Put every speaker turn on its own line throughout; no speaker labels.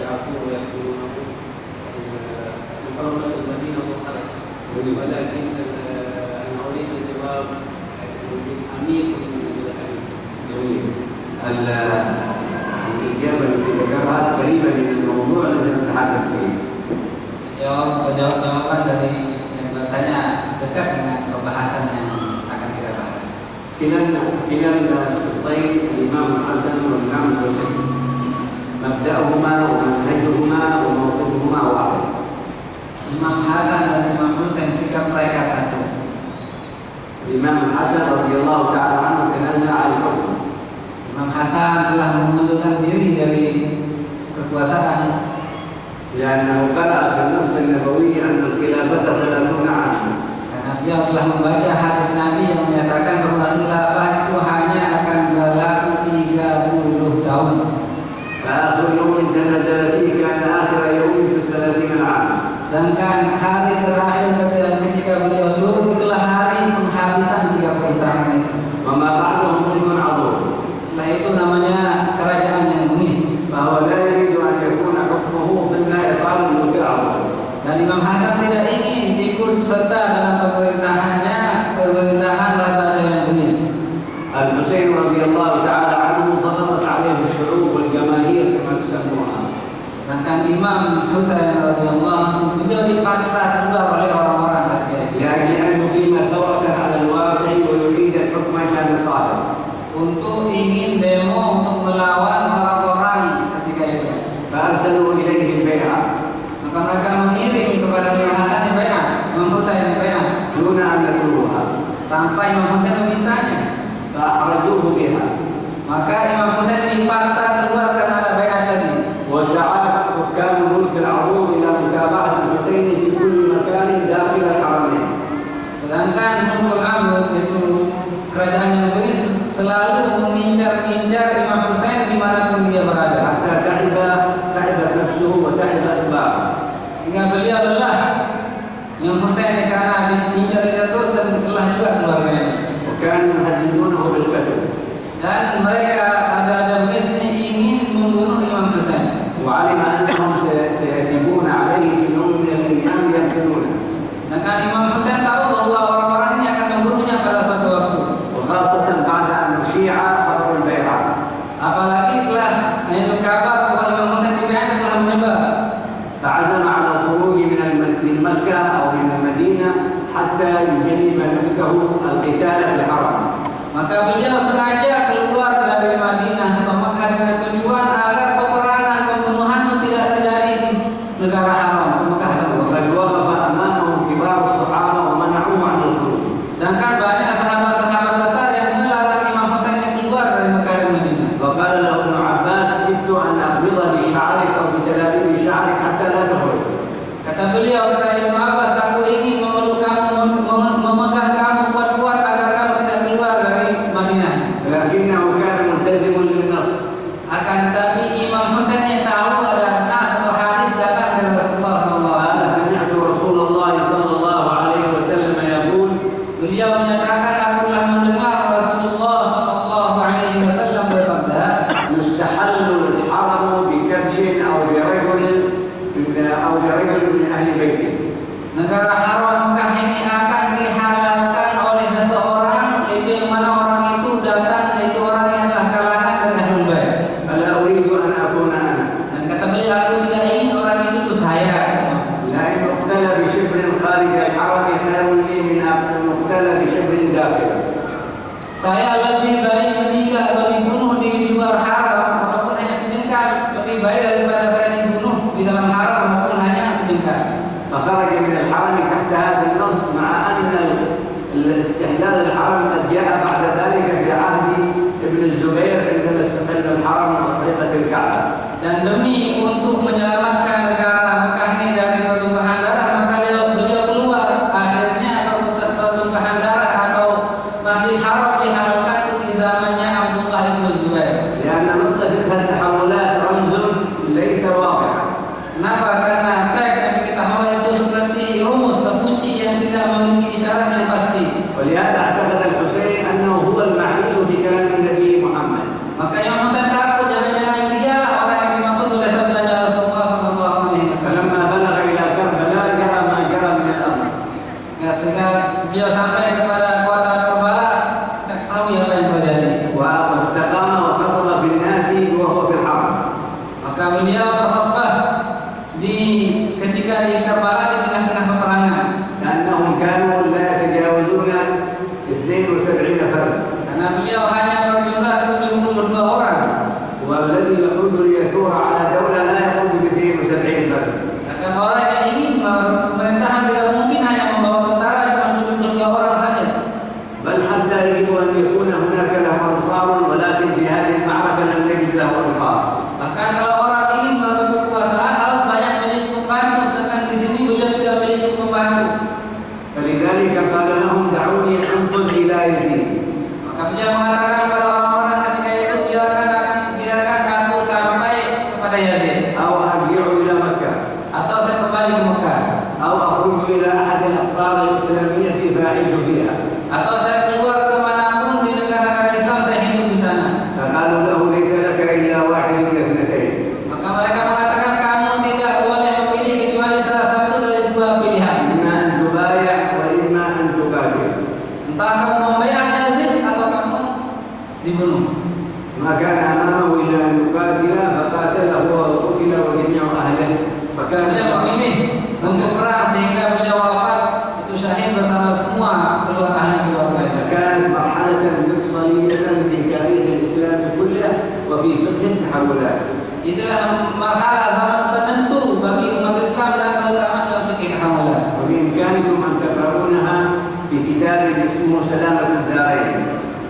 شافوه ويقتلونه سنقرب المدينة وخرج ولكن أنا أريد الجواب من أمير من الأمير.
الإجابة التي ذكرها قريبة من الموضوع الذي نتحدث فيه.
Jawaban dari yang bertanya dekat dengan pembahasan yang akan kita bahas.
كلا السلطين الإمام الحسن والإمام الحسين مبدأهما ومنهجهما وموقفهما واحد.
Imam Hasan dan Imam Husain sikap mereka satu.
الإمام الحسن رضي الله تعالى عنه تنازع عن الحكم.
Imam Hasan telah mengundurkan diri dari kekuasaan
لأنه قرأ في النص النبوي أن الخلافة 30 عاما.
karena beliau telah membaca hadis Nabi yang menyatakan bahwa khilafah itu hanya akan berlaku 30 tahun.
فآخر يوم تنزل فيه كان آخر يوم في 30 عام.
Sedangkan hari terakhir ketika beliau turun itulah hari penghabisan 30 tahun itu.
وما بعده ملك عظيم.
Setelah itu namanya kerajaan yang bengis.
فهو لا يريد أن يكون حكمه ضمن إطار الملك العظيم.
Dan Imam Hasan tidak ingin ikut serta dalam pemerintahan raja yang bengis.
الحسين رضي الله تعالى عنه ضغطت عليه الشعوب والجماهير كما تسموها.
Sedangkan Imam Husain radhiyallahu anhu beliau dipaksa keluar oleh orang-orang ketika itu.
لأجل أن يقيم ثورة على الواقع ويريد الحكم كان صادق.
Untuk ingin demo untuk melawan orang-orang ketika itu.
فأرسلوا إليه البيعة.
Maka mereka mengirim kepada Imam Hasan bai'ah, Imam Husain bai'ah,
دون أن يطلبوها.
tanpa Imam Husain memintanya.
فأحرجوه بها.
Maka Imam Husain dipaksa keluarkan ada bai'ah tadi.
وسعى حكام الملك العظيم إلى متابعة الحسين في كل مكان داخل الحرمين.
Sedangkan Mulkul Amr itu kerajaan yang bengis selalu mengincar-incar Imam Husain dimanapun dia berada.
حتى تعب نفسه وتعب أتباعه.
Hingga beliau lelah Imam Husain karena diincar-incar terus dan lelah juga keluarganya.
وكانوا يهددونه بالقتل.
Dan mereka ada bengis ini ingin membunuh Imam Husain.
وعلم أنهم سيهجمون عليه في يوم من الأيام يقتلونه.
Sedangkan Imam Husain tahu bahwa orang-orang ini akan membunuhnya pada suatu waktu.
وخاصة بعد أن أشيع خبر البيعة.
Apalagi telah kabar bahwa Imam Husain dibaiat telah menyebar.
فعزم على الخروج من مكة أو من المدينة حتى يجنب نفسه القتال في الحرم.
Maka beliau sengaja keluar dari Madinah atau Makkah dengan tujuan agar peperangan pembunuhan itu tidak terjadi di negara haram, Makkah atau
وقد وقف أمامه كبار الصحابة ومنعوه عن الخروج.
sedangkan banyak sahabat-sahabat besar yang melarang Imam Husain keluar dari Makkah dan Madinah.
وقال له ابن عباس كدت أن أقبض بشعرك أو بتلابيب شعرك حتى لا تخرج.
Kata beliau, kata Ibnu Abbas, aku ingin memeluk kamu, memegang kamu kuat-kuat agar kamu tidak keluar dari Madinah.
لكنه كان ملتزم للنص.
Akan tetapi Imam Husain yang tahu ada nas atau hadis datang dari Rasulullah sallallahu alaihi
قال
wasallam.
سمعت رسول الله صلى الله عليه وسلم يقول
Beliau menyatakan, aku telah mendengar Rasulullah sallallahu alaihi wasallam bersabda,
يستحل الحرم بكبش أو برجل من أهل بيته.
negara haram Makkah ini akan dihalalkan oleh seseorang, yaitu yang mana orang itu datang, yaitu orang yang adalah kalangan dari Ahlul Bait.
فلا أريد أن أكون أنا.
Dan kata beliau, aku tidak ingin orang itu saya.
لأن أقتل بشبر خارج الحرم خير لي من أن أقتل بشبر داخله.
Saya lebih baik meninggal atau dibunuh di luar haram walaupun hanya sejengkal, lebih baik daripada saya dibunuh di dalam haram walaupun hanya sejengkal.
فخرج من الحرم تحت هذا النص مع أن الاستحلال الحرم قد جاء بعد ذلك في عهد ابن الزبير عندما استحل الحرم وطريقة الكعبة.
Dan demi untuk menyelamatkan negara Makkah ini dari pertumpahan darah, maka beliau keluar. Akhirnya pertumpahan darah atau Masjid Haram dihalalkan di zamannya Abdullah bin Zubair.
لأن نص تلك التحولات رمز ليس واضحا.
Kenapa? Karena teks yang kita hafal itu seperti rumus atau kunci yang tidak memiliki isyarat yang pasti.
ولهذا اعتقد الحسين أنه هو المعني بكلام النبي محمد.
Maka Imam Husain takut jangan-jangan dialah orang yang dimaksud oleh sabda Rasulullah beliau berkhutbah ketika di Karbala di tengah-tengah peperangan.
لأنهم كانوا لا يتجاوزون 72 فرد.
Karena beliau hanya berjumlah 72 orang.
والذي يحب ليثور على دولة لا يقوم ب 72 فرد.
Sedangkan orang yang ingin pemerintahan tidak mungkin hanya membawa tentara cuma 72 orang saja.
بل حتى يجب أن يكون هناك له أنصار ولكن في هذه المعركة لم نجد له أنصار.
Bahkan kalau orang ingin melakukan kekuasaan harus banyak memiliki pembantu, sedangkan di sini beliau tidak memiliki pembantu.
فلذلك قال لهم دعوني أنفذ إلى يزيد.
Maka beliau mengatakan kepada orang-orang ketika itu biarkan aku sampai kepada Yazid,
أو أرجع إلى مكة
atau saya kembali ke Mekah,
أو أخرج إلى أحد الأقطار الإسلامية فأعيش فيها.
atau saya keluar kemanapun di negara-negara Islam, saya hidup di sana.
فقالوا له ليس لك إلا واحد من اثنتين.
Maka mereka mengatakan kamu tidak boleh memilih kecuali salah satu dari dua pilihan.
إما أن تبايع وإما أن تقاتل.
Entah kamu membayar Yazid atau kamu dibunuh.
ما كان أمامه إلا أن يقاتل فقاتل هو وقتل وجميع أهله.
Maka beliau memilih untuk perang sehingga beliau wafat itu syahid bersama semua ahli keluarganya.
كانت مرحلة مفصلية في تاريخ الإسلام كله وفي فقه التحولات.
Itulah marhalah zaman penentu bagi umat Islam dan terutama dalam fikih tahamulat.
وبإمكانكم أن تقرؤونها في كتاب اسمه سلامة الدارين.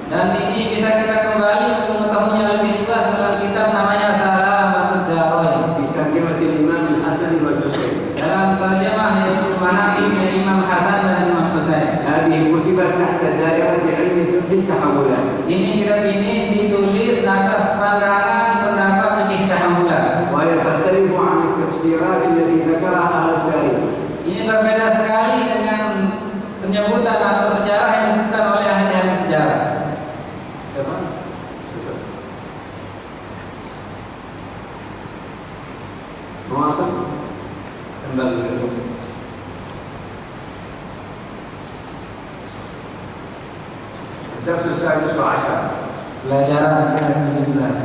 Dan ini bisa kita kembali untuk mengetahuinya lebih luas dalam kitab namanya Salamatud Darain.
في ترجمة الإمام الحسن والحسين.
Dalam terjemah yaitu Manaqib dari Imam Hasan dan Imam Husain.
هذه كتبت تحت دائرة علم فقه التحولات.
Ini kitab ini ditulis atas pandangan pendapat fikih tahamulat.
وهي تختلف عن التفسيرات التي ذكرها أهل التاريخ.
Ini berbeda sekali dengan penyebutan atau sejarah yang disebutkan oleh ahli-ahli sejarah.
مواصل kembali dulu. الدرس السادس عشر.
Pelajaran ke-17.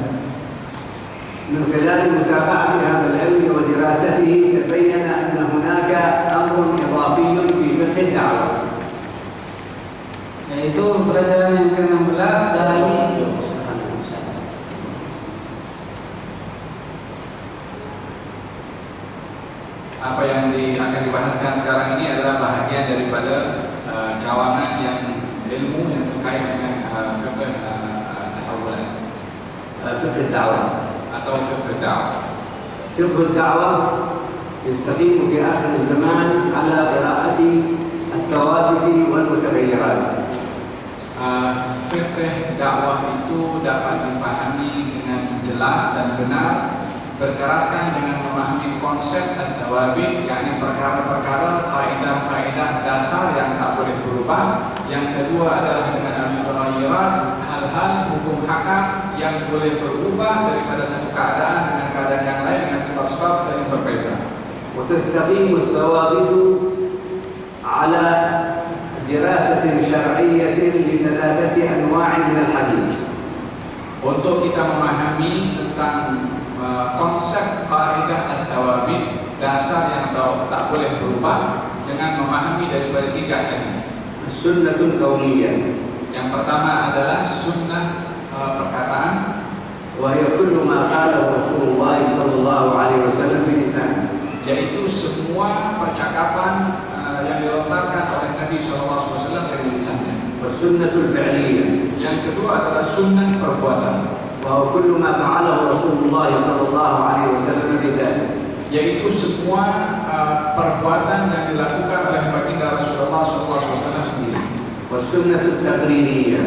من خلال متابعة هذا العلم ودراسته تبين أن هناك أمر إضافي في فقه الدعوة.
Yaitu pelajaran yang ke-16 dari
apa yang akan dibahaskan sekarang ini adalah bahagian daripada cawangan yang ilmu yang terkait dengan fikih tahawulan
فقه الدعوة.
atau fikih dakwah.
فقه الدعوة يستقيم في آخر الزمان على قراءة الثوابت والمتغيرات.
Fikih dakwah itu dapat dipahami dengan jelas dan benar berkeraskan dengan memahami konsep at-tawabit, yakni perkara-perkara, kaidah-kaidah dasar yang tak boleh berubah. Yang kedua adalah dengan al-mutaghayyirat, hal-hal hukum hakam yang boleh berubah daripada satu keadaan dengan keadaan yang lain dengan sebab-sebab yang berbeza.
وتستقيم الثوابت على دراسة شرعية لثلاثة أنواع من الحديث.
Untuk kita memahami tentang konsep kaidah at-tawabit, dasar yang tak boleh berubah, dengan memahami daripada 3 hadis.
السنة القولية
Yang pertama adalah sunnah perkataan,
وهي كل ما قاله رسول الله صلى الله عليه وسلم بلسانه.
yaitu semua percakapan yang dilontarkan oleh Nabi SAW dari lisannya.
والسنة الفعلية
Yang kedua adalah sunnah perbuatan,
وهو كل ما فعله رسول الله صلى الله عليه وسلم بذلك.
yaitu semua perbuatan yang dilakukan oleh baginda Rasulullah SAW sendiri.
والسنة التقريرية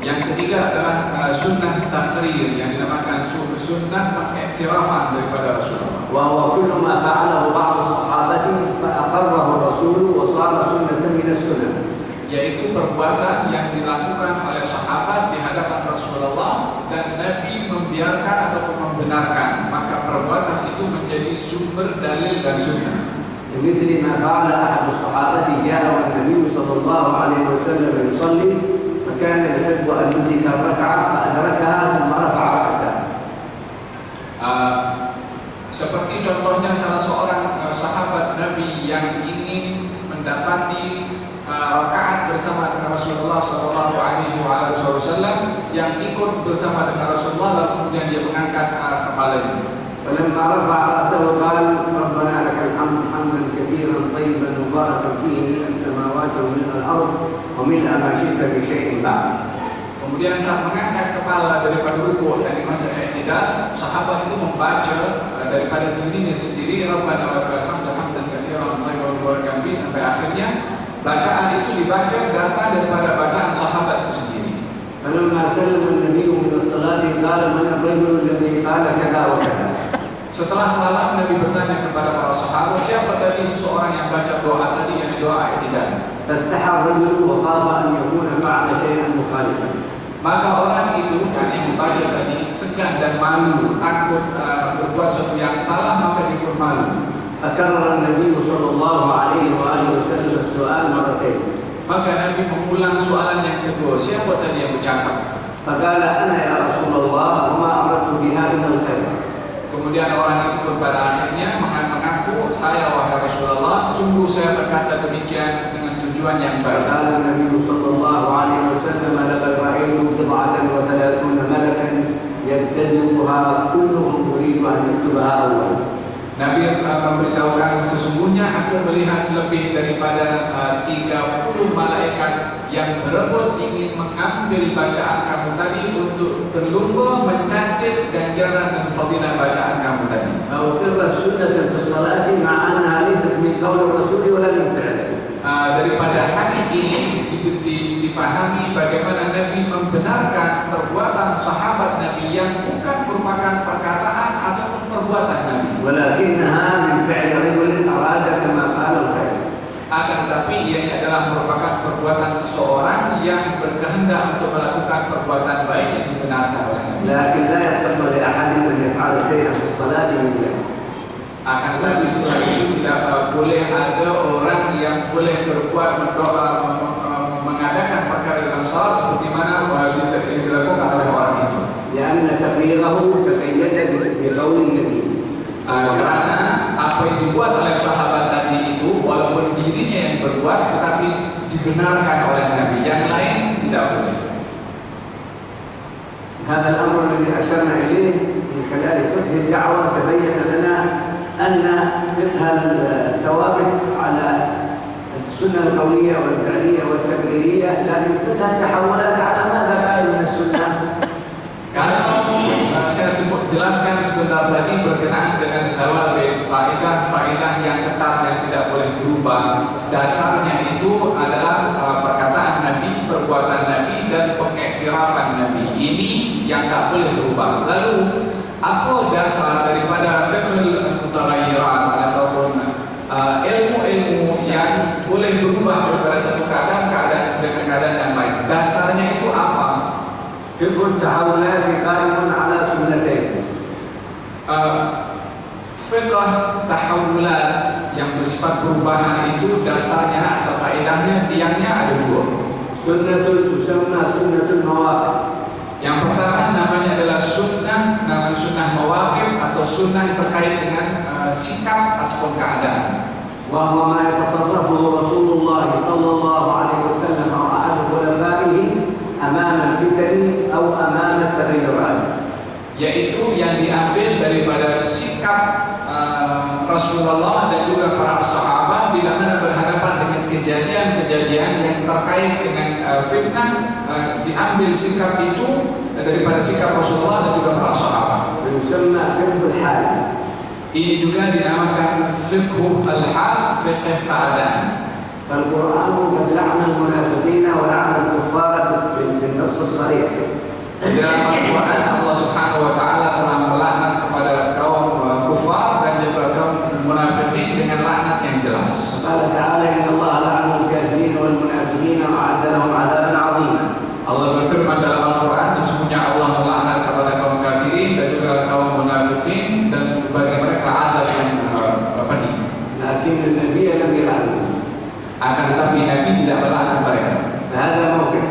Yang ketiga adalah sunnah takrir yang dinamakan sunnah pengiktirafan daripada Rasulullah.
وهو كل ما فعله بعض الصحابة فأقره الرسول وصار سنة من السنن.
Yaitu perbuatan yang dilakukan oleh sahabat di hadapan Rasulullah dan Nabi membiarkan ataupun membenarkan, maka perbuatan itu menjadi sumber dalil dan sunnah.
مثل ما فعل أحد الصحابة جاء والنبي صلى الله عليه وسلم يصلي فكان يحب أن يدرك الركعة فأدركها ثم رفع رأسه.
Seperti contohnya salah seorang sahabat Nabi yang ingin mendapati rakaat bersama dengan Rasulullah Sallallahu Alaihi Wasallam, yang ikut bersama dengan Rasulullah, lalu kemudian dia mengangkat kepalanya.
فلما رفع رأسه قال ربنا لك الحمد حمدا كثيرا طيبا مباركا فيه ملء السماوات وملء الأرض وملء ما شئت بشيء بعد.
Kemudian saat mengangkat kepala daripada rukuk, yakni masa i'tidal, sahabat itu membaca daripada dirinya sendiri, Rabbana lakal hamdu hamdan katsiran thayyiban mubarakan fi, sampai akhirnya. Bacaan itu dibaca datang daripada bacaan sahabat itu sendiri.
فلما سلم النبي من الصلاة قال من الرجل الذي قال كذا وكذا.
Setelah salam, Nabi bertanya kepada para sahabat, siapa tadi seseorang yang baca doa tadi, yang doa i'tidal?
فاستحى الرجل وخاف أن يكون فعل شيئا مخالفا.
Maka orang itu yang membaca tadi segan dan malu, takut berbuat sesuatu yang salah, maka dia pun malu.
فكرر النبي صلى الله عليه وآله وسلم السؤال مرتين.
Maka Nabi mengulang soalan yang kedua, siapa tadi yang bercakap?
فقال أنا يا رسول الله وما أردت بها إلا الخير.
Kemudian orang itu pada akhirnya mengaku, saya wahai Rasulullah, sungguh saya berkata demikian dengan tujuan yang baik.
قال النبي صلى الله عليه وسلم لقد رأيت 39 ملكا يبتدئها كلهم يريد أن يكتبها أولا.
Nabi memberitahukan, sesungguhnya aku melihat lebih daripada 30 malaikat yang berebut ingin mengambil bacaan kamu tadi untuk berlomba mencatat ganjaran dan fadilah bacaan kamu tadi.
فأقر السنة في الصلاة مع أنها ليست من قول الرسول ولا من فعله.
Daripada hadis ini difahami bagaimana Nabi membenarkan perbuatan sahabat Nabi yang bukan merupakan perkataan ataupun perbuatan Nabi.
ولكنها من فعل رجل أراد كما قال الخير.
Akan tetapi ianya adalah merupakan perbuatan seseorang yang berkehendak untuk melakukan perbuatan baik yang dibenarkan oleh Nabi.
لكن لا يصح لأحد أن يفعل شيئا في الصلاة إلا.
Akan tetapi setelah itu tidak boleh ada orang yang boleh berbuat mengadakan perkara dalam salat seperti mana yang dilakukan oleh orang itu.
لأن تقريره تقيد بقول النبي.
Karena apa yang dibuat oleh sahabat tadi itu walaupun dirinya yang berbuat tetapi dibenarkan oleh Nabi, yang lain tidak boleh.
هذا الأمر الذي أشرنا إليه من خلال فقه الدعوة تبين لنا أن فقه الثوابت على السنة القولية والفعلية والتقريرية، لكن فقه التحولات على ماذا قال من السنة.
Kalau saya jelaskan sebentar tadi berkenaan dengan thawabit, kaidah yang tetap yang tidak boleh berubah, dasarnya itu adalah perkataan Nabi, perbuatan Nabi, dan pengiktirafan Nabi. Ini yang tak boleh berubah. Lalu apa dasar daripada fiqhul mutaghayyirat ataupun ilmu-ilmu yang boleh berubah daripada satu keadaan dengan keadaan yang lain? Dasarnya itu apa?
فقه التحولات قائم على سنتين.
Fiqh tahawulat yang bersifat perubahan itu dasarnya atau kaidahnya, tiangnya ada dua.
سنة تسمى سنة المواقف.
Yang pertama namanya adalah sunnah mawaqif atau sunnah terkait dengan sikap ataupun keadaan.
وهو ما يتصرفه رسول الله صلى الله عليه وسلم وعلى خلفائه أمام الفتن أو أمام التغيرات.
Yaitu yang diambil daripada sikap Rasulullah dan juga para sahabat bila mana berhadapan dengan kejadian-kejadian yang terkait dengan fitnah, diambil sikap itu daripada sikap Rasulullah dan juga para sahabat.
ويسمى فقه الحال.
Ini juga dinamakan fiqh al-hal, fiqh keadaan.
فالقرآن قد لعن المنافقين ولعن الكفار بالنص الصريح.
Di dalam Al-Quran Allah Subhanahu wa Ta'ala telah melaknat kepada kaum kufar dan juga kaum munafikin dengan laknat yang jelas.
قال تعالى إن الله لعن الكافرين والمنافقين وأعد لهم عذابا عظيما.
Allah berfirman dalam Al-Quran, sesungguhnya Allah melaknat kepada kaum kafirin dan juga kaum munafikin dan bagi mereka azab yang pedih.
لكن النبي لم يلعنهم.
Akan tetapi Nabi tidak melaknat mereka.
هذا موقف.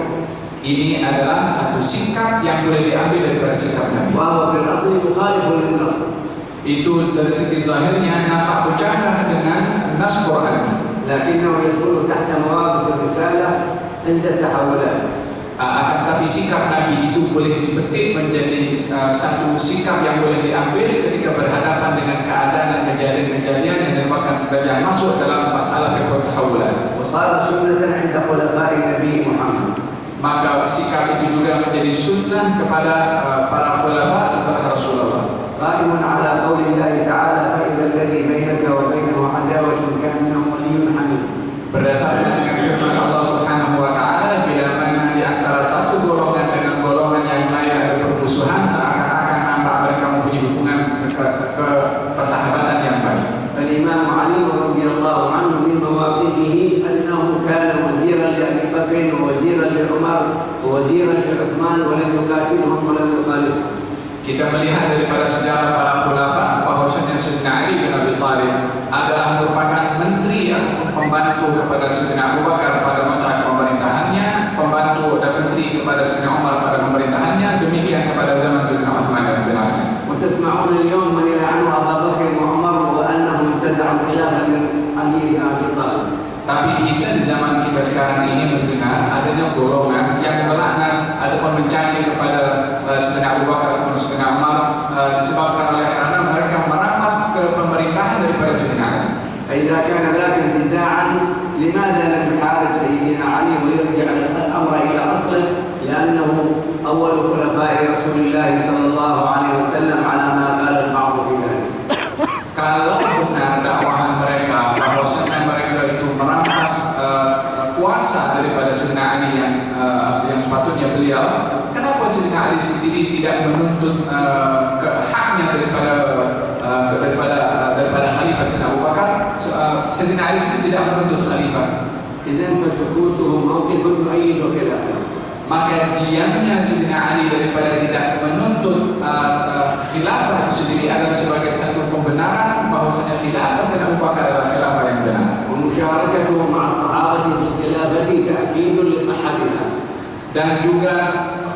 Ini adalah satu sikap yang boleh diambil daripada sikap Nabi.
وهو في الأصل مخالف للنص.
Itu dari segi zahirnya nampak bercanggah dengan nas Quran.
لكنه يدخل تحت مواقف الرسالة عند التحولات.
Akan tetapi sikap Nabi itu boleh dipetik menjadi satu sikap yang boleh diambil ketika berhadapan dengan keadaan dan kejadian-kejadian yang merupakan yang masuk dalam masalah fikih tahawulan.
وصارت سنة عند خلفاء النبي محمد.
Maka sikap itu juga menjadi sunnah kepada para khulafa setelah Rasulullah.
قائم على قول الله تعالى فإذا الذي بينك وبينه عداوة كأنه ولي حميم.
Berdasarkan dengan firman Allah Subhanahu wa taala, bila mana di antara satu golongan dengan golongan yang lain ada permusuhan, seakan-akan nampak mereka mempunyai hubungan ke persahabatan yang baik.
فالإمام علي رضي الله عنه من مواقفه أنه كان وزيرا لأبي بكر ووزيرا لعمر ووزيرا لعثمان ولم يقاتلهم ولم يخالفهم.
Kita melihat daripada sejarah para khulafa bahwasanya Sayyidina Ali bin Abi Thalib adalah merupakan menteri atau pembantu kepada Sayyidina Abu Bakar pada masa pemerintahannya, pembantu dan menteri kepada Sayyidina Umar pada pemerintahannya, demikian kepada zaman Sayyidina Utsman bin Affan.
وتسمعون اليوم من يلعن أبا بكر وعمر وأنهم انتزعوا الخلافة من علي بن أبي طالب.
Tapi kita di zaman kita sekarang ini mendengar adanya golongan yang melaknat ataupun mencaci kepada Sayyidina Abu Bakar atau Sayyidina Umar disebabkan oleh karena mereka merampas ke pemerintahan daripada Sayyidina Ali.
فإذا كان ذاك انتزاعا لماذا لم يحارب سيدنا علي ويرجع الأمر إلى أصله؟ لأنه أول خلفاء رسول الله صلى الله عليه وسلم على ما قال البعض في ذلك.
Kalau benar dakwahan mereka bahwasanya mereka itu merampas kuasa daripada Sayyidina Ali yang sepatutnya beliau, kenapa Sayyidina Ali sendiri tidak menuntut haknya daripada khalifah Sayyidina Abu Bakar? Sayyidina Ali sendiri tidak menuntut khalifah.
إذن فسكوته موقف يؤيد خلافه.
Maka diamnya Sayyidina Ali daripada tidak menuntut khilafah itu sendiri adalah sebagai satu pembenaran bahwasanya khilafah Sayyidina Abu Bakar adalah khilafah yang benar.
ومشاركته مع الصحابة في الخلافة تأكيد لصحتها.
Dan juga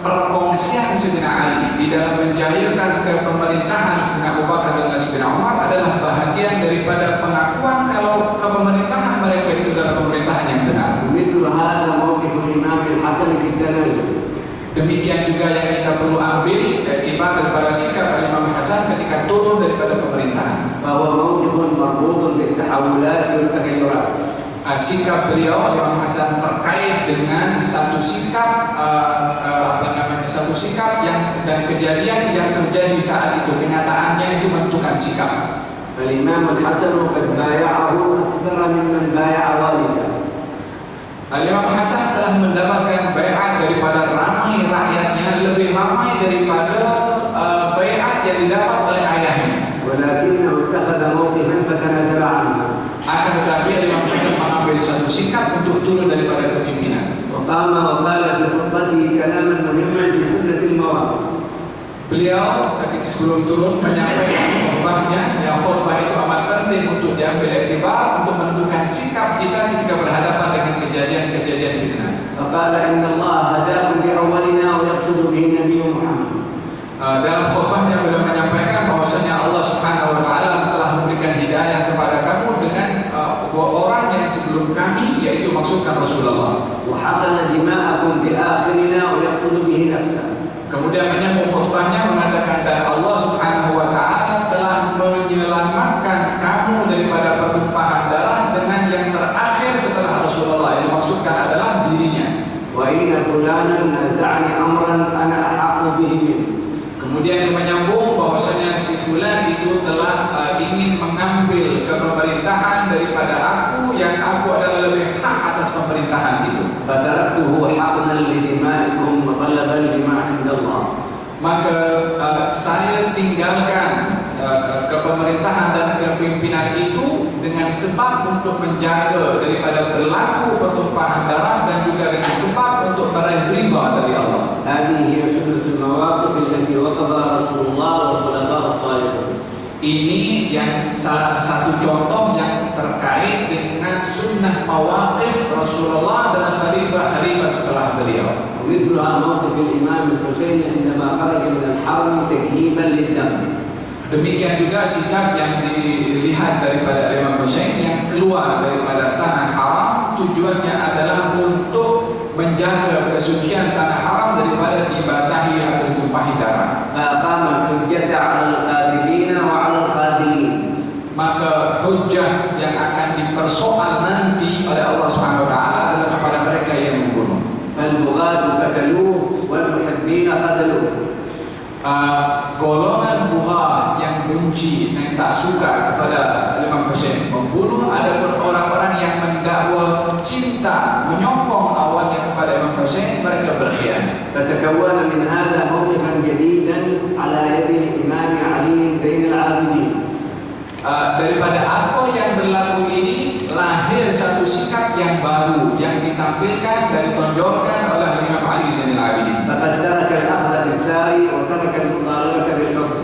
perkongsian Sayyidina Ali di dalam mencairkan kepemerintahan Sayyidina Abu Bakar dan Sayyidina Umar adalah bahagian daripada pengakuan kalau kepemerintahan mereka itu adalah pemerintahan yang benar.
مثل هذا موقف الإمام الحسن في التنازل.
Demikian juga yang kita perlu ambil iktibar daripada sikap Imam Hasan ketika turun daripada pemerintahan.
فهو موقف مربوط بالتحولات والتغيرات.
Sikap beliau Imam Hasan terkait dengan satu sikap satu sikap yang dan kejadian yang terjadi saat itu, kenyataannya itu menentukan sikap.
الإمام الحسن قد بايعه أكثر ممن بايع والده.
Imam Hasan telah mendapatkan baiat daripada ramai rakyatnya, lebih ramai daripada baiat yang didapat oleh ayahnya.
ولكنه اتخذ موقفا فتنازل عنه.
Akan tetapi Imam Hasan mengambil satu sikap untuk turun daripada kepimpinan.
وقام وقال في خطبته كلاما مهما في سنة المواقف.
Beliau ketika sebelum turun menyampaikan khutbahnya, yang khutbah itu amat penting untuk diambil iktibar untuk menentukan sikap kita ketika berhadapan dengan kejadian-kejadian fitnah.
فقال إن الله هداكم بأولنا ويقصد به النبي محمد.
Dalam khutbahnya beliau menyampaikan bahwasanya Allah Subhanahu wa taala telah memberikan hidayah kepada kamu dengan dua orang yang sebelum kami, yaitu maksudkan Rasulullah.
وحقن دماءكم بآخرنا ويقصد به نفسه.
Kemudian menyambung khutbahnya mengatakan dan Allah Subhanahu wa taala telah menyelamatkan kamu daripada pertumpahan darah dengan yang terakhir setelah Rasulullah, yang dimaksudkan adalah dirinya.
وإن فلانا نازعني أمرا أنا أحق به منه.
Kemudian menyambung bahwasanya si fulan itu telah ingin mengambil kepemerintahan daripada aku yang aku adalah lebih hak atas pemerintahan itu.
فتركته حقنا لدمائكم وطلبا لما عند الله.
Maka saya tinggalkan kepemerintahan dan kepimpinan itu dengan sebab untuk menjaga daripada berlaku pertumpahan darah dan juga dengan sebab untuk meraih ridha dari Allah.
هذه هي سنة المواقف التي وقفها رسول الله والخلفاء الصالحون.
Ini yang salah satu contoh yang terkait dengan sunnah mawaqif Rasulullah dan khalifah-khalifah setelah beliau.
ومثلها موقف الإمام الحسين عندما خرج من الحرم تكهيبا للدم.
Demikian juga sikap yang dilihat daripada Imam Hussein yang keluar daripada tanah haram, tujuannya adalah untuk menjaga kesucian tanah haram daripada dibasahi atau ditumpahi darah.
فأقام الحجة على القاتلين وعلى الخاذلين.
Maka hujjah yang akan dipersoal nanti oleh Allah Subhanahu wa taala adalah kepada mereka yang membunuh.
فالبغاة قتلوه والمحبين خذلوه.
Golongan buah yang benci dan tak suka kepada Imam Hussein membunuh, adapun orang-orang yang mendakwa cinta menyokong awalnya kepada Imam Hussein, mereka berkhianat.
فتكون من هذا موقفا جديدا على يد الإمام علي زين العابدين.
Daripada apa yang berlaku ini lahir satu sikap yang baru yang ditampilkan dan ditonjolkan oleh Imam Ali Zainal Abidin.
فقد ترك الأخذ بالثاري وترك المطالبة بالحكم.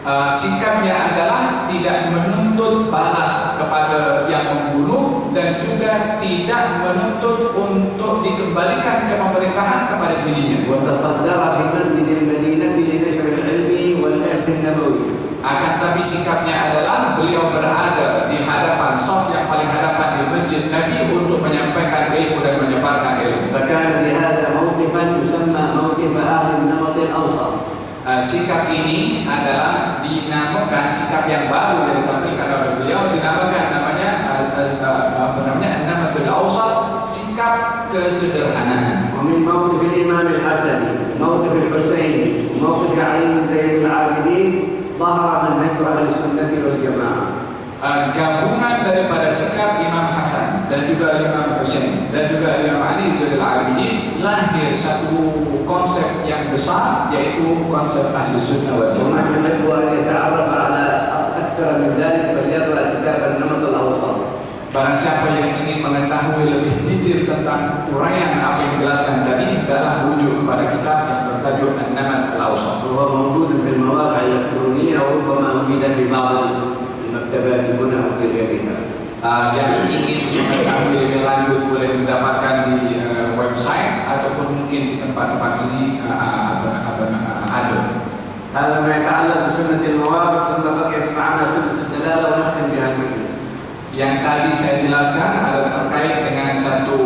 Sikapnya adalah tidak menuntut balas kepada yang membunuh dan juga tidak menuntut untuk dikembalikan ke pemerintahan kepada dirinya.
وتصدر في مسجد المدينة لنشر العلم والإرث النبوي.
Akan tapi sikapnya adalah beliau berada di hadapan saf yang paling hadapan di masjid Nabi untuk menyampaikan ilmu dan menyebarkan ilmu.
فكان لهذا موقفا يسمى موقف أهل النمط الأوسط.
Sikap ini adalah dinamakan sikap yang baru yang ditampilkan oleh beliau, dinamakan namanya Namatul Awsat, sikap kesederhanaan.
ومن موقف الإمام الحسن موقف الحسين موقف علي زين العابدين ظهر منهج أهل السنة والجماعة.
Gabungan daripada sikap Imam Hasan dan juga Imam Hussein dan juga Imam Ali Zainal Abidin lahir satu konsep yang besar, yaitu konsep Ahli Sunnah wal Jamaah.
ومن يحب أن يتعرف على أكثر من ذلك فليقرأ كتاب النمط الأوسط.
Barang siapa yang ingin mengetahui lebih detail tentang uraian apa yang dijelaskan tadi, adalah rujuk kepada kitab yang bertajuk An-Namat Al-Awsat.
وهو موجود في المواقع الإلكترونية وربما أفيد في بعض المكتبات هنا أو في غيرها.
Yang ingin mengetahui lebih lanjut boleh mendapatkan di website ataupun mungkin di tempat-tempat sini ada.
هذا ما يتعلق بسنة المواقف. ثم بقيت معنا سنة الدلالة ونختم بها المجلس.
Yang tadi saya jelaskan adalah terkait dengan satu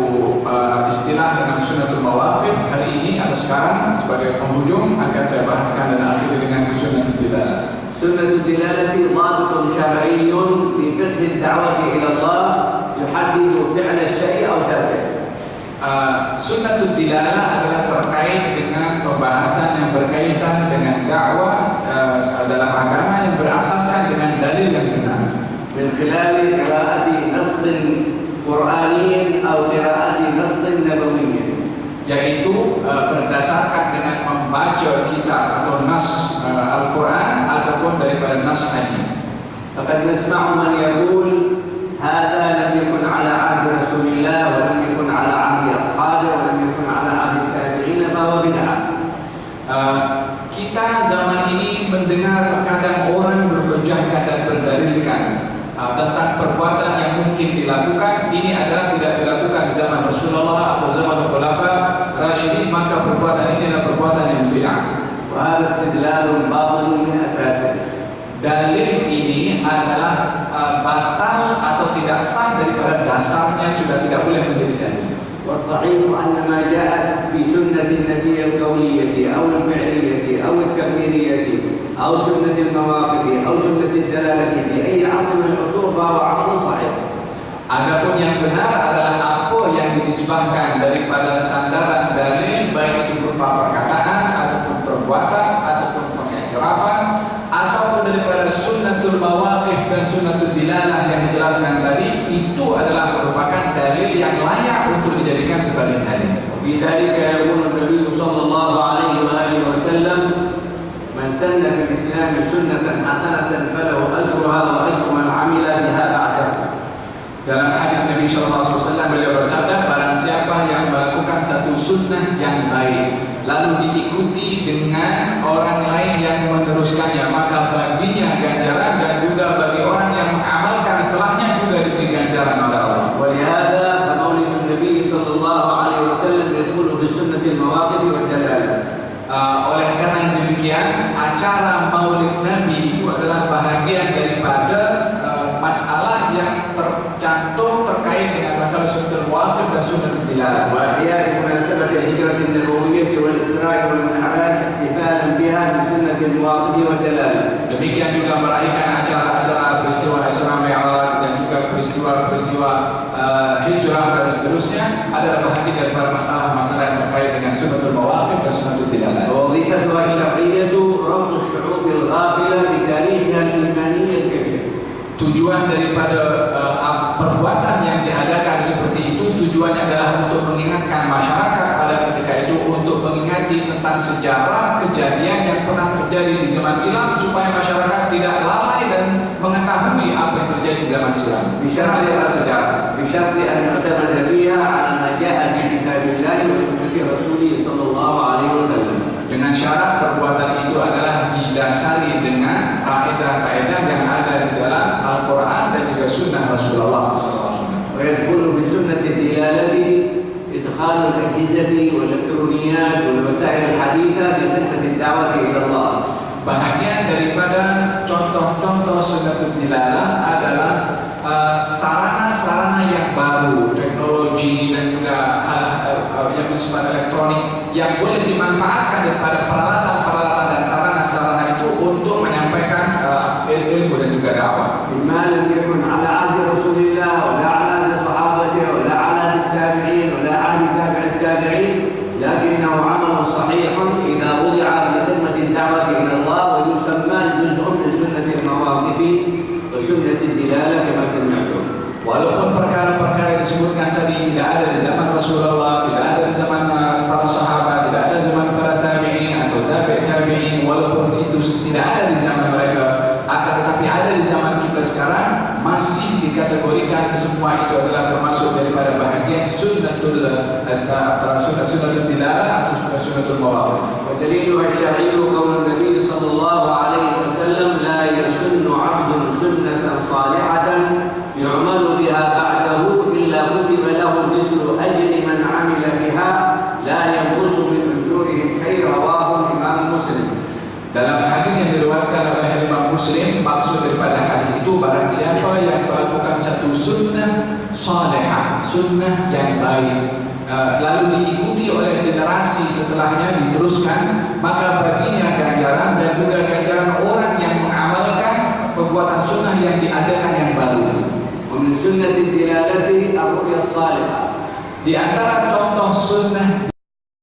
istilah dengan sunnatul mawaqif. Hari ini atau sekarang sebagai penghujung akan saya bahaskan dan akhiri dengan sunnatul dilalah.
سنة الدلالة ضابط شرعي في فقه الدعوة إلى الله يحدد فعل الشيء أو تركه.
Sunnatul dilalah adalah terkait dengan pembahasan yang berkaitan dengan dakwah dalam agama yang berasaskan dengan dalil yang benar.
من خلال قراءة نص قرآني أو قراءة نص نبوي.
Yaitu berdasarkan dengan membaca kitab atau nas Al-Quran ataupun daripada nas hadis.
فقد نسمع من يقول هذا لم يكن على عهد رسول الله ولم يكن على عهد أصحابه ولم يكن على عهد التابعين فهو بدعة.
Kita zaman ini mendengar terkadang orang berhujjahkan dan berdalilkan tentang perbuatan yang mungkin dilakukan. Ini adalah tidak dilakukan di zaman Rasulullah atau zaman Khulafa Rasyidin, maka perbuatan ini adalah perbuatan yang bid'ah.
وهذا استدلال باطل من أساسه.
Dalil ini adalah batal atau tidak sah daripada dasarnya, sudah tidak boleh menjadi dalil.
والصحيح أن ما جاء في سنة النبي القولية أو الفعلية أو التقريرية أو سنة المواقف أو سنة الدلالة في أي عصر من العصور فهو عمل صحيح.
Adapun yang benar adalah apa yang dinisbahkan daripada sandaran dalil, baik itu berupa perkataan ataupun perbuatan ataupun pengiktirafan ataupun daripada sunnatul mawaqif dan sunnatul dilalah yang dijelaskan tadi, itu adalah merupakan dalil yang layak untuk dijadikan sebagai dalil.
في ذلك يقول النبي صلى الله عليه وآله وسلم من سن في الإسلام سنة حسنة فله أجرها وأجر من عمل بها بعده.
Dalam hadis Nabi SAW beliau bersabda, barang siapa yang melakukan satu sunnah yang baik lalu diikuti dengan orang lain yang meneruskannya, maka baginya ganjaran dan juga bagi orang yang mengamalkan setelahnya juga diberi ganjaran oleh Allah.
ولهذا فمولد النبي صلى الله عليه وسلم يدخل في سنة المواقف والدلالة.
Oleh karena demikian, acara Maulid Nabi itu dilalah.
وإحياء مناسبة الهجرة النبوية والإسراء والمعراج احتفالا بها بسنة المواظب والدلالة.
Demikian juga meraihkan acara-acara peristiwa Isra Mi'raj dan juga peristiwa-peristiwa hijrah dan seterusnya adalah bahagian daripada masalah-masalah yang terkait dengan sunnatul mawaqif dan sunnatul dilalah.
ووظيفتها الشرعية ربط الشعوب الغافلة بتاريخها الإيماني الكبير.
Tujuan daripada perbuatan yang diadakan seperti itu tujuannya adalah untuk mengingatkan masyarakat pada ketika itu, untuk mengingati tentang sejarah kejadian yang pernah terjadi di zaman silam supaya masyarakat tidak lalai dan mengetahui apa yang terjadi di zaman silam. Bicara tentang sejarah.
بشرط أن يعتمد فيها على ما جاء في كتاب الله وسنة رسوله صلى الله عليه وسلم.
Dengan syarat perbuatan itu adalah didasari dengan kaidah-kaidah yang ada di dalam Al-Quran dan juga Sunnah Rasulullah SAW.
ويدخل في سنة الدلالة إدخال الأجهزة والإلكترونيات والوسائل الحديثة بخدمة الدعوة إلى الله.
Bahagian daripada contoh-contoh sunnatul dilalah adalah sarana-sarana yang baru, teknologi dan juga hal-hal yang bersifat elektronik yang boleh dimanfaatkan daripada peralatan-peralatan dan sarana-sarana itu untuk menyampaikan ilmu dan juga dakwah.
ما لم يكن على عهد رسول الله ولا على عهد صحابته ولا على عهد التابعين ولا عهد تابع التابعين، لكنه عمل صحيح إذا وضع في خدمة الدعوة إلى الله ويسمى جزء من سنة المواقف وسنة الدلالة كما سمعتم.
Walaupun perkara-perkara yang disebutkan tadi tidak ada di zaman Rasulullah, tidak ada di zaman para sahabat, tidak ada zaman para tabi'in atau tabi'in, walaupun itu tidak ada di zaman mereka, akan tetapi ada di zaman kita sekarang, masih dikategorikan semua itu adalah termasuk daripada bahagian sunnatul dilalah atau sunnatul mawaqif.
ودليلها الشرعي قول النبي صلى الله عليه وسلم: لا يسن عبد سنة صالحة يعمل بها بعده إلا كتب له مثل أجر من عمل بها لا ينقص من أجورهم شيء. رواه الإمام مسلم.
Dalam hadis yang diriwayatkan oleh Imam Muslim, maksud daripada hadis itu barang siapa yang melakukan satu sunnah salihah, sunnah yang baik, lalu diikuti oleh generasi setelahnya diteruskan, maka baginya ganjaran dan juga ganjaran orang yang mengamalkan perbuatan sunnah yang diadakan yang baru.
ومن سنة الدلالة الرؤيا الصالحة.
Di antara contoh sunnah